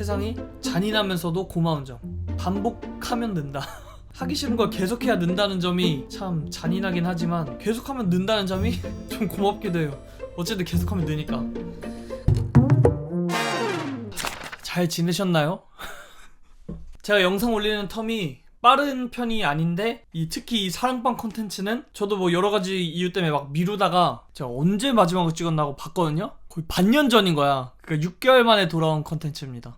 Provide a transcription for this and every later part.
세상이 잔인하면서도 고마운 점. 반복하면 는다. 하기 싫은 걸 계속해야 는다는 점이 참 잔인하긴 하지만 계속하면 는다는 점이 좀 고맙기도 해요. 어쨌든 계속하면 느니까. 잘 지내셨나요? 제가 영상 올리는 텀이 빠른 편이 아닌데 특히 이 사랑방 콘텐츠는 저도 뭐 여러가지 이유 때문에 막 미루다가 제가 언제 마지막으로 찍었나 하고 봤거든요? 거의 반년 전인 거야. 그러니까 6개월 만에 돌아온 콘텐츠입니다.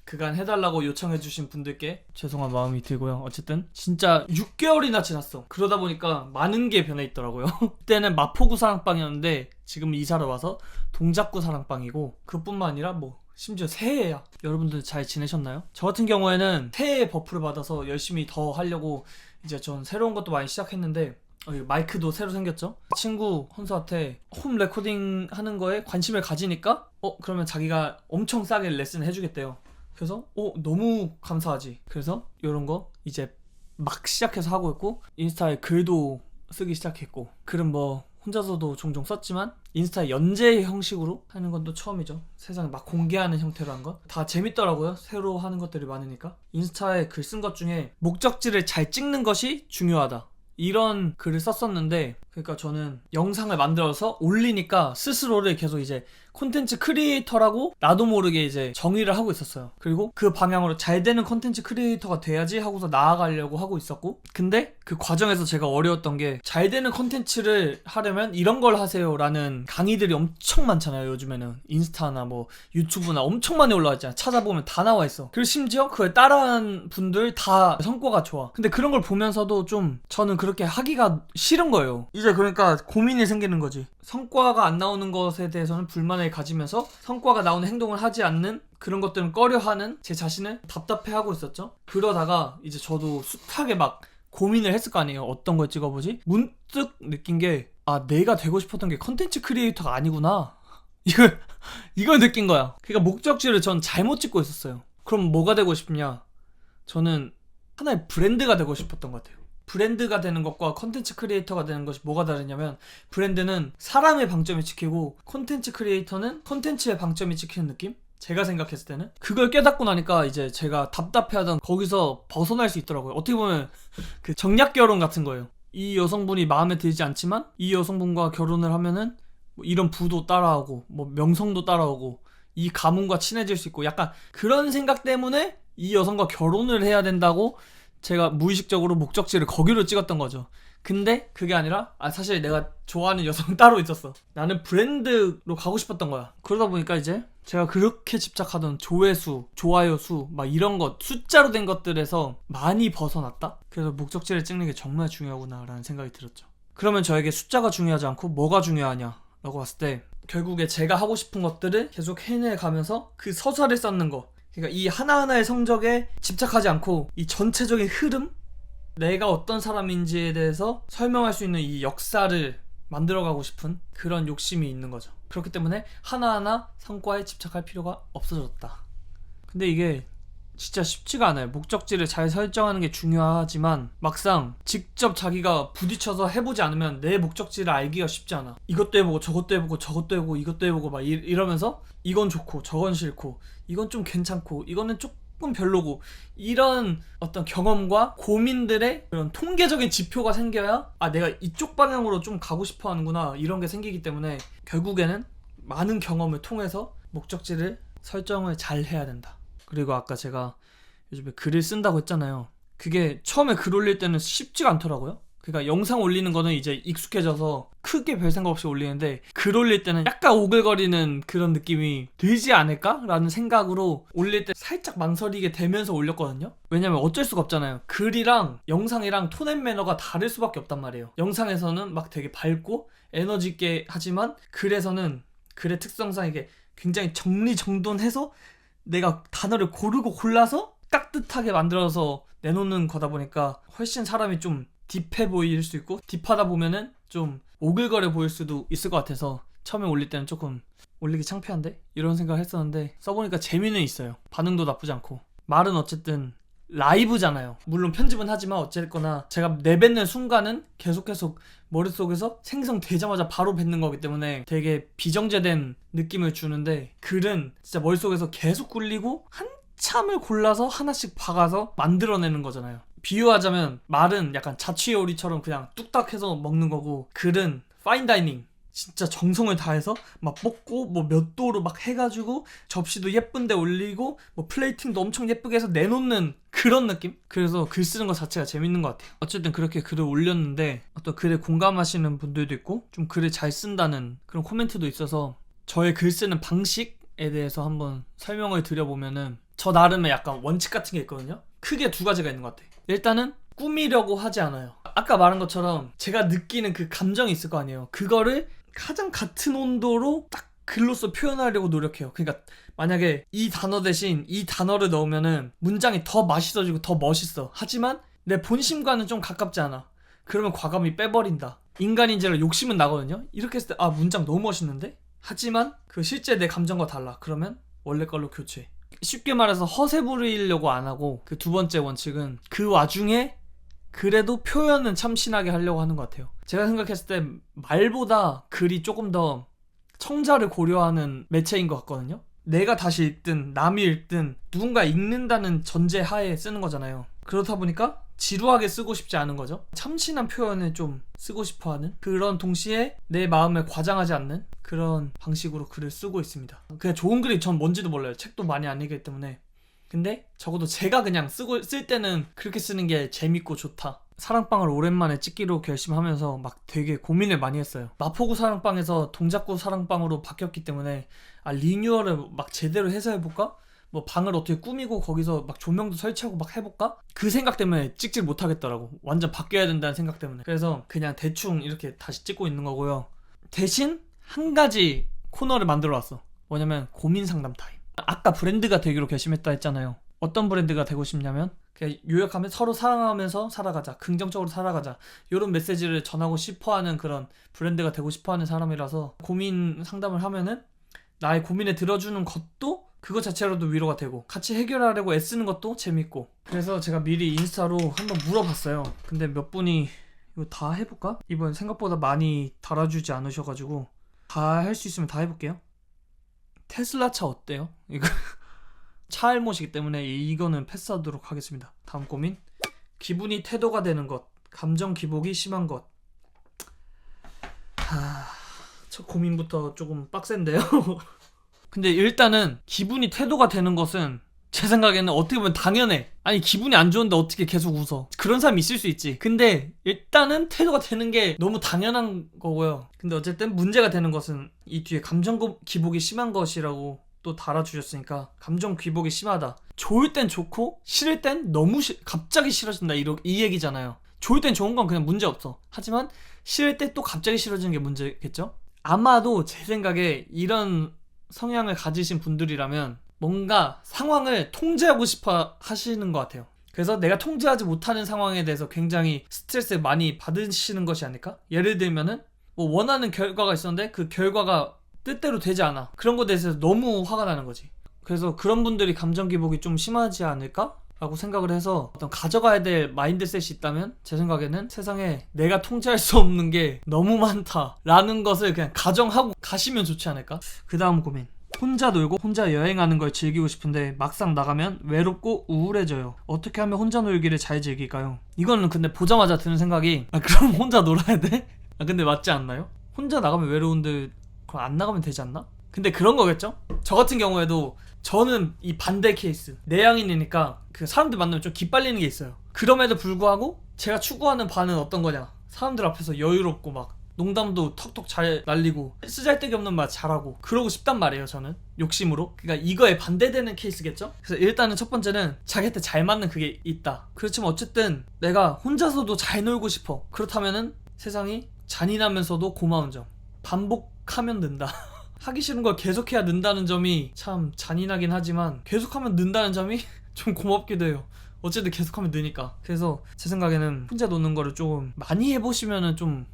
그간 해달라고 요청해주신 분들께 죄송한 마음이 들고요. 어쨌든 진짜 6개월이나 지났어. 그러다 보니까 많은 게 변해 있더라고요. 그때는 마포구 사랑방이었는데 지금 이사를 와서 동작구 사랑방이고, 그뿐만 아니라 뭐 심지어 새해야. 여러분들 잘 지내셨나요? 저 같은 경우에는 새해 버프를 받아서 열심히 더 하려고 이제 전 새로운 것도 많이 시작했는데 마이크도 새로 생겼죠? 친구 헌수한테 홈 레코딩 하는 거에 관심을 가지니까 그러면 자기가 엄청 싸게 레슨을 해주겠대요. 그래서 너무 감사하지. 그래서 이런 거 이제 막 시작해서 하고 있고, 인스타에 글도 쓰기 시작했고, 글은 뭐 혼자서도 종종 썼지만 인스타 연재 형식으로 하는 건 또 처음이죠. 세상에 막 공개하는 형태로 한 건 다 재밌더라고요. 새로 하는 것들이 많으니까. 인스타에 글 쓴 것 중에 목적지를 잘 찍는 것이 중요하다, 이런 글을 썼었는데, 그러니까 저는 영상을 만들어서 올리니까 스스로를 계속 이제 콘텐츠 크리에이터라고 나도 모르게 이제 정의를 하고 있었어요. 그리고 그 방향으로 잘 되는 콘텐츠 크리에이터가 돼야지 하고서 나아가려고 하고 있었고, 근데 그 과정에서 제가 어려웠던 게, 잘 되는 콘텐츠를 하려면 이런 걸 하세요 라는 강의들이 엄청 많잖아요. 요즘에는 인스타나 뭐 유튜브나 엄청 많이 올라와 있잖아. 찾아보면 다 나와 있어. 그리고 심지어 그걸 따라한 분들 다 성과가 좋아. 근데 그런 걸 보면서도 좀 저는 그렇게 하기가 싫은 거예요. 이제 그러니까 고민이 생기는 거지. 성과가 안 나오는 것에 대해서는 불만을 가지면서 성과가 나오는 행동을 하지 않는, 그런 것들은 꺼려하는 제 자신을 답답해하고 있었죠. 그러다가 이제 저도 숱하게 막 고민을 했을 거 아니에요. 어떤 걸 찍어보지? 문득 느낀 게, 내가 되고 싶었던 게 컨텐츠 크리에이터가 아니구나. 이걸 느낀 거야. 그러니까 목적지를 전 잘못 찍고 있었어요. 그럼 뭐가 되고 싶냐? 저는 하나의 브랜드가 되고 싶었던 것 같아요. 브랜드가 되는 것과 컨텐츠 크리에이터가 되는 것이 뭐가 다르냐면, 브랜드는 사람의 방점이 찍히고 컨텐츠 크리에이터는 컨텐츠의 방점이 찍히는 느낌? 제가 생각했을 때는 그걸 깨닫고 나니까 이제 제가 답답해하던 거기서 벗어날 수 있더라고요. 어떻게 보면 그 정략 결혼 같은 거예요. 이 여성분이 마음에 들지 않지만 이 여성분과 결혼을 하면은 뭐 이런 부도 따라오고 뭐 명성도 따라오고 이 가문과 친해질 수 있고, 약간 그런 생각 때문에 이 여성과 결혼을 해야 된다고 제가 무의식적으로 목적지를 거기로 찍었던 거죠. 근데 그게 아니라 사실 내가 좋아하는 여성 따로 있었어. 나는 브랜드로 가고 싶었던 거야. 그러다 보니까 이제 제가 그렇게 집착하던 조회수, 좋아요 수, 막 이런 것, 숫자로 된 것들에서 많이 벗어났다? 그래서 목적지를 찍는 게 정말 중요하구나 라는 생각이 들었죠. 그러면 저에게 숫자가 중요하지 않고 뭐가 중요하냐 라고 봤을 때, 결국에 제가 하고 싶은 것들을 계속 해내가면서 그 서사를 쌓는 거, 그러니까 이 하나하나의 성적에 집착하지 않고 이 전체적인 흐름, 내가 어떤 사람인지에 대해서 설명할 수 있는 이 역사를 만들어가고 싶은 그런 욕심이 있는 거죠. 그렇기 때문에 하나하나 성과에 집착할 필요가 없어졌다. 근데 이게 진짜 쉽지가 않아요. 목적지를 잘 설정하는 게 중요하지만 막상 직접 자기가 부딪혀서 해보지 않으면 내 목적지를 알기가 쉽지 않아. 이것도 해보고 저것도 해보고 저것도 해보고 이것도 해보고 막 이러면서 이건 좋고 저건 싫고 이건 좀 괜찮고 이거는 조금 별로고, 이런 어떤 경험과 고민들의 그런 통계적인 지표가 생겨야 내가 이쪽 방향으로 좀 가고 싶어 하는구나, 이런 게 생기기 때문에 결국에는 많은 경험을 통해서 목적지를 설정을 잘 해야 된다. 그리고 아까 제가 요즘에 글을 쓴다고 했잖아요. 그게 처음에 글 올릴 때는 쉽지가 않더라고요. 그러니까 영상 올리는 거는 이제 익숙해져서 크게 별 생각 없이 올리는데, 글 올릴 때는 약간 오글거리는 그런 느낌이 들지 않을까? 라는 생각으로 올릴 때 살짝 망설이게 되면서 올렸거든요. 왜냐면 어쩔 수가 없잖아요. 글이랑 영상이랑 톤 앤 매너가 다를 수밖에 없단 말이에요. 영상에서는 막 되게 밝고 에너지 있게 하지만 글에서는 글의 특성상 이게 굉장히 정리정돈해서 내가 단어를 고르고 골라서 깍듯하게 만들어서 내놓는 거다 보니까 훨씬 사람이 좀 딥해 보일 수 있고, 딥하다 보면은 좀 오글거려 보일 수도 있을 것 같아서 처음에 올릴 때는 조금 올리기 창피한데? 이런 생각을 했었는데 써보니까 재미는 있어요. 반응도 나쁘지 않고. 말은 어쨌든 라이브잖아요. 물론 편집은 하지만 어쨌거나 제가 내뱉는 순간은 계속 머릿속에서 생성되자마자 바로 뱉는 거기 때문에 되게 비정제된 느낌을 주는데, 글은 진짜 머릿속에서 계속 굴리고 한참을 골라서 하나씩 박아서 만들어내는 거잖아요. 비유하자면 말은 약간 자취요리처럼 그냥 뚝딱 해서 먹는 거고, 글은 파인다이닝, 진짜 정성을 다해서 막 볶고 뭐 몇 도로 막 해가지고 접시도 예쁜데 올리고 뭐 플레이팅도 엄청 예쁘게 해서 내놓는 그런 느낌? 그래서 글 쓰는 것 자체가 재밌는 것 같아요. 어쨌든 그렇게 글을 올렸는데 어떤 글에 공감하시는 분들도 있고 좀 글을 잘 쓴다는 그런 코멘트도 있어서 저의 글 쓰는 방식에 대해서 한번 설명을 드려보면은, 저 나름의 약간 원칙 같은 게 있거든요. 크게 두 가지가 있는 것 같아요. 일단은 꾸미려고 하지 않아요. 아까 말한 것처럼 제가 느끼는 그 감정이 있을 거 아니에요. 그거를 가장 같은 온도로 딱 글로써 표현하려고 노력해요. 그러니까 만약에 이 단어 대신 이 단어를 넣으면은 문장이 더 맛있어지고 더 멋있어. 하지만 내 본심과는 좀 가깝지 않아. 그러면 과감히 빼버린다. 인간인지라 욕심은 나거든요. 이렇게 했을 때 아, 문장 너무 멋있는데? 하지만 그 실제 내 감정과 달라. 그러면 원래 걸로 교체. 쉽게 말해서 허세 부리려고 안 하고, 그 두 번째 원칙은 그 와중에 그래도 표현은 참신하게 하려고 하는 것 같아요. 제가 생각했을 때 말보다 글이 조금 더 청자를 고려하는 매체인 것 같거든요. 내가 다시 읽든 남이 읽든 누군가 읽는다는 전제 하에 쓰는 거잖아요. 그렇다 보니까 지루하게 쓰고 싶지 않은 거죠. 참신한 표현을 좀 쓰고 싶어하는, 그런 동시에 내 마음을 과장하지 않는 그런 방식으로 글을 쓰고 있습니다. 그냥 좋은 글이 전 뭔지도 몰라요. 책도 많이 안 읽기 때문에. 근데 적어도 제가 그냥 쓸 때는 그렇게 쓰는 게 재밌고 좋다. 사랑방을 오랜만에 찍기로 결심하면서 막 되게 고민을 많이 했어요. 마포구 사랑방에서 동작구 사랑방으로 바뀌었기 때문에 리뉴얼을 막 제대로 해서 해볼까? 뭐 방을 어떻게 꾸미고 거기서 막 조명도 설치하고 막 해볼까? 그 생각 때문에 찍질 못하겠더라고. 완전 바뀌어야 된다는 생각 때문에. 그래서 그냥 대충 이렇게 다시 찍고 있는 거고요. 대신 한 가지 코너를 만들어 왔어. 뭐냐면 고민 상담 타임. 아까 브랜드가 되기로 결심했다 했잖아요. 어떤 브랜드가 되고 싶냐면, 그냥 요약하면 서로 사랑하면서 살아가자, 긍정적으로 살아가자, 이런 메시지를 전하고 싶어하는 그런 브랜드가 되고 싶어하는 사람이라서, 고민 상담을 하면은 나의 고민에 들어주는 것도 그거 자체로도 위로가 되고 같이 해결하려고 애쓰는 것도 재밌고. 그래서 제가 미리 인스타로 한번 물어봤어요. 근데 몇 분이 이거 다 해볼까? 이번 생각보다 많이 달아주지 않으셔가지고 다 할 수 있으면 다 해볼게요. 테슬라 차 어때요? 이거 차 알못이기 때문에 이거는 패스하도록 하겠습니다. 다음 고민. 기분이 태도가 되는 것, 감정 기복이 심한 것. 첫 고민부터 조금 빡센데요. 근데 일단은 기분이 태도가 되는 것은 제 생각에는 어떻게 보면 당연해. 아니, 기분이 안 좋은데 어떻게 계속 웃어? 그런 사람이 있을 수 있지. 근데 일단은 태도가 되는 게 너무 당연한 거고요. 근데 어쨌든 문제가 되는 것은 이 뒤에 감정 기복이 심한 것이라고 또 달아주셨으니까, 감정 기복이 심하다. 좋을 땐 좋고 싫을 땐 너무 갑자기 싫어진다, 이 얘기잖아요. 좋을 땐 좋은 건 그냥 문제 없어. 하지만 싫을 때 또 갑자기 싫어지는 게 문제겠죠? 아마도 제 생각에 이런 성향을 가지신 분들이라면 뭔가 상황을 통제하고 싶어 하시는 것 같아요. 그래서 내가 통제하지 못하는 상황에 대해서 굉장히 스트레스를 많이 받으시는 것이 아닐까? 예를 들면은 뭐 원하는 결과가 있었는데 그 결과가 뜻대로 되지 않아. 그런 것에 대해서 너무 화가 나는 거지. 그래서 그런 분들이 감정 기복이 좀 심하지 않을까? 라고 생각을 해서, 어떤 가져가야 될 마인드셋이 있다면 제 생각에는 세상에 내가 통제할 수 없는 게 너무 많다 라는 것을 그냥 가정하고 가시면 좋지 않을까? 그 다음 고민. 혼자 놀고 혼자 여행하는 걸 즐기고 싶은데 막상 나가면 외롭고 우울해져요. 어떻게 하면 혼자 놀기를 잘 즐길까요? 이거는 근데 보자마자 드는 생각이, 그럼 혼자 놀아야 돼? 근데 맞지 않나요? 혼자 나가면 외로운데 그럼 안 나가면 되지 않나? 근데 그런 거겠죠? 저 같은 경우에도 저는 이 반대 케이스, 내향인이니까 그 사람들 만나면 좀 기빨리는 게 있어요. 그럼에도 불구하고 제가 추구하는 바는 어떤 거냐, 사람들 앞에서 여유롭고 막 농담도 턱턱 잘 날리고 쓰잘데기 없는 말 잘하고 그러고 싶단 말이에요. 저는 욕심으로. 그러니까 이거에 반대되는 케이스겠죠? 그래서 일단은 첫 번째는 자기한테 잘 맞는 그게 있다. 그렇지만 어쨌든 내가 혼자서도 잘 놀고 싶어. 그렇다면은 세상이 잔인하면서도 고마운 점, 반복하면 는다. 하기 싫은 걸 계속해야 는다는 점이 참 잔인하긴 하지만 계속하면 는다는 점이 좀 고맙기도 해요. 어쨌든 계속하면 느니까. 그래서 제 생각에는 혼자 노는 거를 좀 많이 해보시면은 좀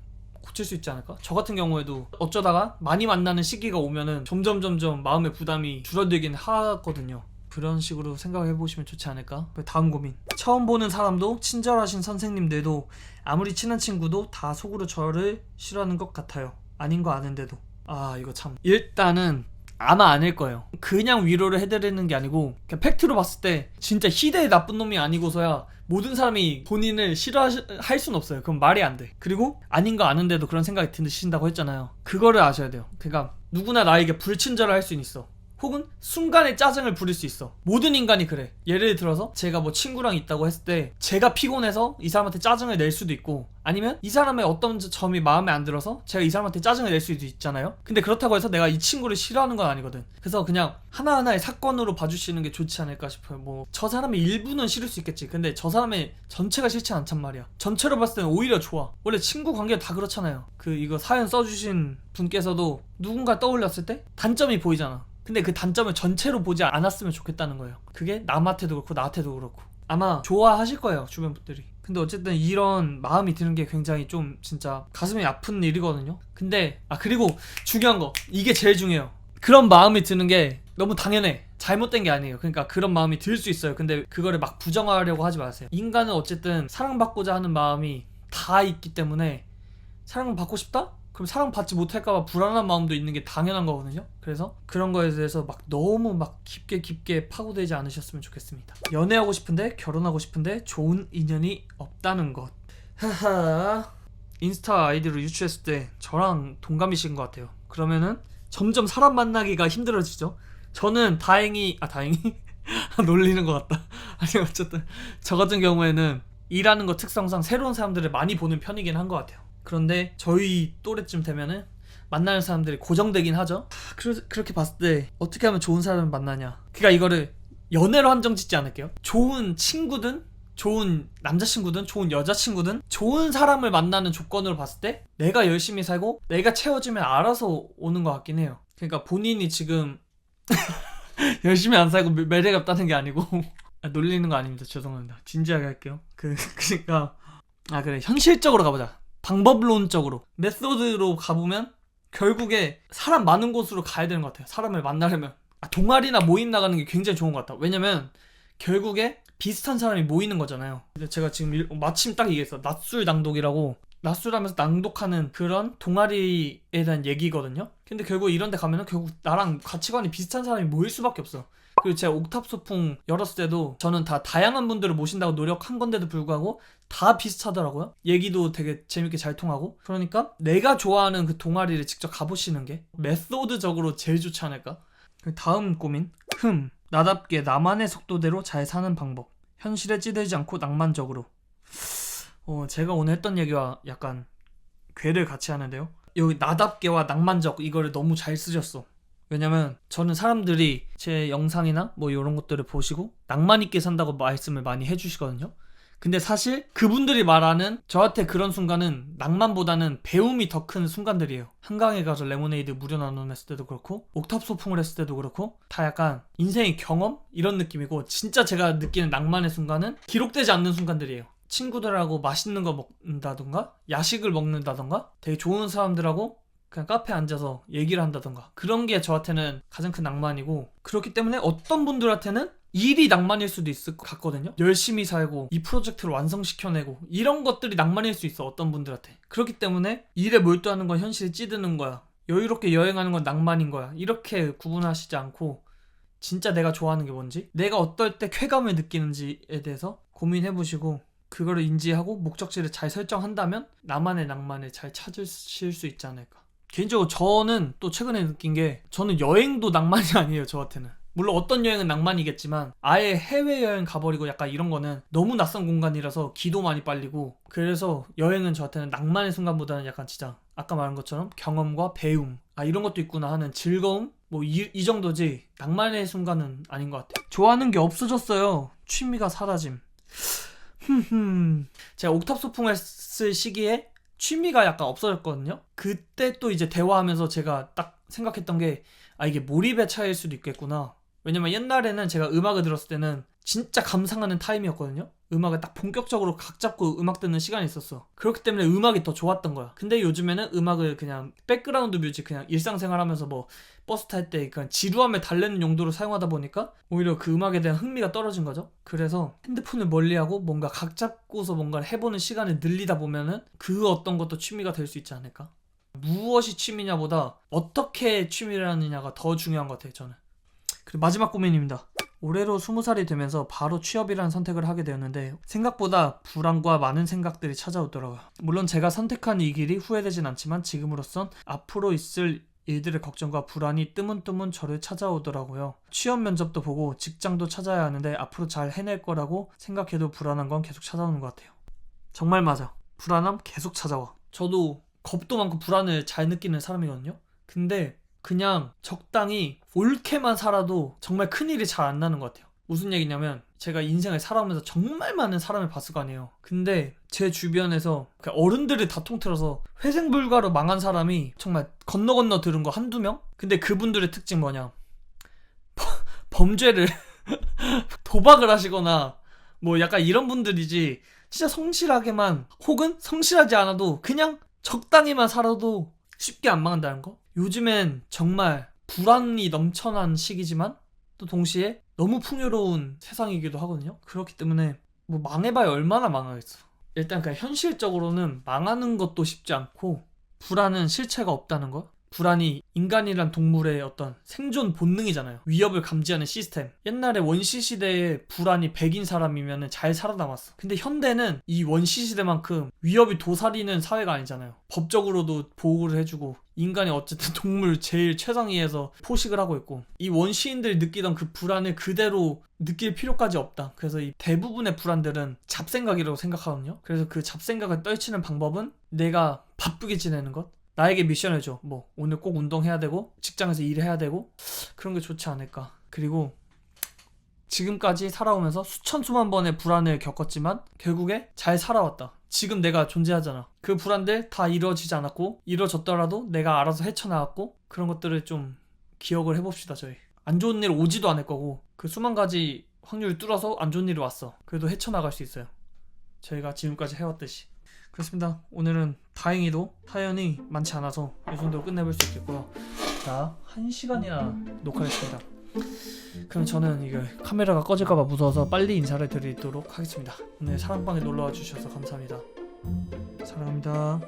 고칠 수 있지 않을까? 저 같은 경우에도 어쩌다가 많이 만나는 시기가 오면은 점점 마음의 부담이 줄어들긴 하거든요. 그런 식으로 생각해 보시면 좋지 않을까. 다음 고민. 처음 보는 사람도 친절하신 선생님들도 아무리 친한 친구도 다 속으로 저를 싫어하는 것 같아요. 아닌 거 아는데도. 아 이거 참. 일단은 아마 아닐 거예요. 그냥 위로를 해드리는 게 아니고 그냥 팩트로 봤을 때 진짜 희대의 나쁜 놈이 아니고서야 모든 사람이 본인을 싫어할 순 없어요. 그건 말이 안 돼. 그리고 아닌 거 아는데도 그런 생각이 드신다고 했잖아요. 그거를 아셔야 돼요. 그러니까 누구나 나에게 불친절을 할 수는 있어. 혹은 순간에 짜증을 부릴 수 있어. 모든 인간이 그래. 예를 들어서 제가 뭐 친구랑 있다고 했을 때 제가 피곤해서 이 사람한테 짜증을 낼 수도 있고, 아니면 이 사람의 어떤 점이 마음에 안 들어서 제가 이 사람한테 짜증을 낼 수도 있잖아요. 근데 그렇다고 해서 내가 이 친구를 싫어하는 건 아니거든. 그래서 그냥 하나하나의 사건으로 봐주시는 게 좋지 않을까 싶어요. 뭐 저 사람의 일부는 싫을 수 있겠지. 근데 저 사람의 전체가 싫지 않단 말이야. 전체로 봤을 때는 오히려 좋아. 원래 친구 관계가 다 그렇잖아요. 이거 사연 써주신 분께서도 누군가 떠올렸을 때 단점이 보이잖아. 근데 그 단점을 전체로 보지 않았으면 좋겠다는 거예요. 그게 남한테도 그렇고 나한테도 그렇고. 아마 좋아하실 거예요, 주변 분들이. 근데 어쨌든 이런 마음이 드는 게 굉장히 좀 진짜 가슴이 아픈 일이거든요. 근데 그리고 중요한 거, 이게 제일 중요해요. 그런 마음이 드는 게 너무 당연해. 잘못된 게 아니에요. 그러니까 그런 마음이 들 수 있어요. 근데 그거를 막 부정하려고 하지 마세요. 인간은 어쨌든 사랑받고자 하는 마음이 다 있기 때문에, 사랑받고 싶다? 그럼 사랑받지 못할까봐 불안한 마음도 있는 게 당연한 거거든요. 그래서 그런 거에 대해서 막 너무 막 깊게 파고들지 않으셨으면 좋겠습니다. 연애하고 싶은데 결혼하고 싶은데 좋은 인연이 없다는 것. 하하. 인스타 아이디로 유추했을 때 저랑 동갑이신 것 같아요. 그러면은 점점 사람 만나기가 힘들어지죠. 저는 다행히 놀리는 것 같다. 아니 어쨌든 저 같은 경우에는 일하는 거 특성상 새로운 사람들을 많이 보는 편이긴 한 것 같아요. 그런데 저희 또래쯤 되면은 만나는 사람들이 고정되긴 하죠. 그렇게 봤을 때 어떻게 하면 좋은 사람을 만나냐. 그러니까 이거를 연애로 한정 짓지 않을게요. 좋은 친구든 좋은 남자친구든 좋은 여자친구든 좋은 사람을 만나는 조건으로 봤을 때 내가 열심히 살고 내가 채워주면 알아서 오는 것 같긴 해요. 그러니까 본인이 지금 열심히 안 살고 매력 없다는 게 아니고 놀리는 거 아닙니다. 죄송합니다. 진지하게 할게요. 그러니까 그래, 현실적으로 가보자. 방법론적으로 메소드로 가보면 결국에 사람 많은 곳으로 가야 되는 것 같아요. 사람을 만나려면 동아리나 모임 나가는 게 굉장히 좋은 것 같다. 왜냐면 결국에 비슷한 사람이 모이는 거잖아요. 근데 제가 지금 마침 딱 얘기했어. 낮술 낭독이라고, 낮술하면서 낭독하는 그런 동아리에 대한 얘기거든요. 근데 결국 이런 데 가면은 결국 나랑 가치관이 비슷한 사람이 모일 수밖에 없어. 그리고 제가 옥탑 소풍 열었을 때도 저는 다 다양한 분들을 모신다고 노력한 건데도 불구하고 다 비슷하더라고요. 얘기도 되게 재밌게 잘 통하고. 그러니까 내가 좋아하는 그 동아리를 직접 가보시는 게 메소드적으로 제일 좋지 않을까? 다음 고민. 나답게 나만의 속도대로 잘 사는 방법. 현실에 찌들지 않고 낭만적으로. 제가 오늘 했던 얘기와 약간 궤를 같이 하는데요. 여기 나답게와 낭만적, 이거를 너무 잘 쓰셨어. 왜냐면 저는 사람들이 제 영상이나 뭐 이런 것들을 보시고 낭만 있게 산다고 말씀을 많이 해주시거든요. 근데 사실 그분들이 말하는 저한테 그런 순간은 낭만보다는 배움이 더 큰 순간들이에요. 한강에 가서 레모네이드 무료 나눔했을 때도 그렇고 옥탑 소풍을 했을 때도 그렇고 다 약간 인생의 경험? 이런 느낌이고, 진짜 제가 느끼는 낭만의 순간은 기록되지 않는 순간들이에요. 친구들하고 맛있는 거 먹는다던가 야식을 먹는다던가 되게 좋은 사람들하고 그냥 카페에 앉아서 얘기를 한다던가, 그런 게 저한테는 가장 큰 낭만이고, 그렇기 때문에 어떤 분들한테는 일이 낭만일 수도 있을 것 같거든요. 열심히 살고 이 프로젝트를 완성시켜내고 이런 것들이 낭만일 수 있어, 어떤 분들한테. 그렇기 때문에 일에 몰두하는 건 현실에 찌드는 거야, 여유롭게 여행하는 건 낭만인 거야, 이렇게 구분하시지 않고 진짜 내가 좋아하는 게 뭔지, 내가 어떨 때 쾌감을 느끼는지에 대해서 고민해보시고 그거를 인지하고 목적지를 잘 설정한다면 나만의 낭만을 잘 찾으실 수 있지 않을까. 개인적으로 저는 또 최근에 느낀 게, 저는 여행도 낭만이 아니에요, 저한테는. 물론 어떤 여행은 낭만이겠지만 아예 해외여행 가버리고 약간 이런 거는 너무 낯선 공간이라서 기도 많이 빨리고, 그래서 여행은 저한테는 낭만의 순간보다는 약간 진짜 아까 말한 것처럼 경험과 배움, 이런 것도 있구나 하는 즐거움, 뭐 이 정도지 낭만의 순간은 아닌 것 같아요. 좋아하는 게 없어졌어요. 취미가 사라짐. 제가 옥탑 소풍을 했을 시기에 취미가 약간 없어졌거든요. 그때 또 이제 대화하면서 제가 딱 생각했던 게, 이게 몰입의 차이일 수도 있겠구나. 왜냐면 옛날에는 제가 음악을 들었을 때는 진짜 감상하는 타임이었거든요. 음악을 딱 본격적으로 각 잡고 음악 듣는 시간이 있었어. 그렇기 때문에 음악이 더 좋았던 거야. 근데 요즘에는 음악을 그냥 백그라운드 뮤직, 그냥 일상생활 하면서 뭐 버스 탈 때 그냥 지루함을 달래는 용도로 사용하다 보니까 오히려 그 음악에 대한 흥미가 떨어진 거죠. 그래서 핸드폰을 멀리하고 뭔가 각 잡고서 뭔가를 해보는 시간을 늘리다 보면은 그 어떤 것도 취미가 될 수 있지 않을까? 무엇이 취미냐보다 어떻게 취미를 하느냐가 더 중요한 것 같아요, 저는. 그리고 마지막 고민입니다. 올해로 20살이 되면서 바로 취업이라는 선택을 하게 되었는데 생각보다 불안과 많은 생각들이 찾아오더라고요. 물론 제가 선택한 이 길이 후회되진 않지만 지금으로선 앞으로 있을 일들의 걱정과 불안이 뜨문뜨문 저를 찾아오더라고요. 취업 면접도 보고 직장도 찾아야 하는데 앞으로 잘 해낼 거라고 생각해도 불안한 건 계속 찾아오는 것 같아요. 정말 맞아. 불안함 계속 찾아와. 저도 겁도 많고 불안을 잘 느끼는 사람이거든요. 근데 그냥 적당히 옳게만 살아도 정말 큰일이 잘 안 나는 것 같아요. 무슨 얘기냐면 제가 인생을 살아오면서 정말 많은 사람을 봤을 거 아니에요. 근데 제 주변에서 어른들을 다 통틀어서 회생불가로 망한 사람이 정말 건너 들은 거 한두 명? 근데 그분들의 특징 뭐냐, 범죄를 도박을 하시거나 뭐 약간 이런 분들이지, 진짜 성실하게만, 혹은 성실하지 않아도 그냥 적당히만 살아도 쉽게 안 망한다는 거? 요즘엔 정말 불안이 넘쳐난 시기지만 또 동시에 너무 풍요로운 세상이기도 하거든요. 그렇기 때문에 뭐 망해봐야 얼마나 망하겠어. 일단 그냥 현실적으로는 망하는 것도 쉽지 않고 불안은 실체가 없다는 거. 불안이 인간이란 동물의 어떤 생존 본능이잖아요. 위협을 감지하는 시스템. 옛날에 원시 시대에 불안이 100인 사람이면 잘 살아남았어. 근데 현대는 이 원시 시대만큼 위협이 도사리는 사회가 아니잖아요. 법적으로도 보호를 해주고 인간이 어쨌든 동물 제일 최상위에서 포식을 하고 있고, 이 원시인들이 느끼던 그 불안을 그대로 느낄 필요까지 없다. 그래서 이 대부분의 불안들은 잡생각이라고 생각하거든요. 그래서 그 잡생각을 떨치는 방법은 내가 바쁘게 지내는 것. 나에게 미션을 줘. 뭐 오늘 꼭 운동해야 되고 직장에서 일해야 되고, 그런 게 좋지 않을까. 그리고 지금까지 살아오면서 수천 수만 번의 불안을 겪었지만 결국에 잘 살아왔다. 지금 내가 존재하잖아. 그 불안들 다 이루어지지 않았고, 이루어졌더라도 내가 알아서 헤쳐나왔고, 그런 것들을 좀 기억을 해봅시다. 저희 안 좋은 일 오지도 않을 거고, 그 수만 가지 확률을 뚫어서 안 좋은 일이 왔어. 그래도 헤쳐나갈 수 있어요. 저희가 지금까지 해왔듯이. 그렇습니다. 오늘은 다행히도 사연이 많지 않아서 이 정도로 끝내볼 수 있겠고요. 자, 1시간이나 녹화를 했습니다. 그럼 저는 이거 카메라가 꺼질까봐 무서워서 빨리 인사를 드리도록 하겠습니다. 오늘 사랑방에 놀러와 주셔서 감사합니다. 사랑합니다.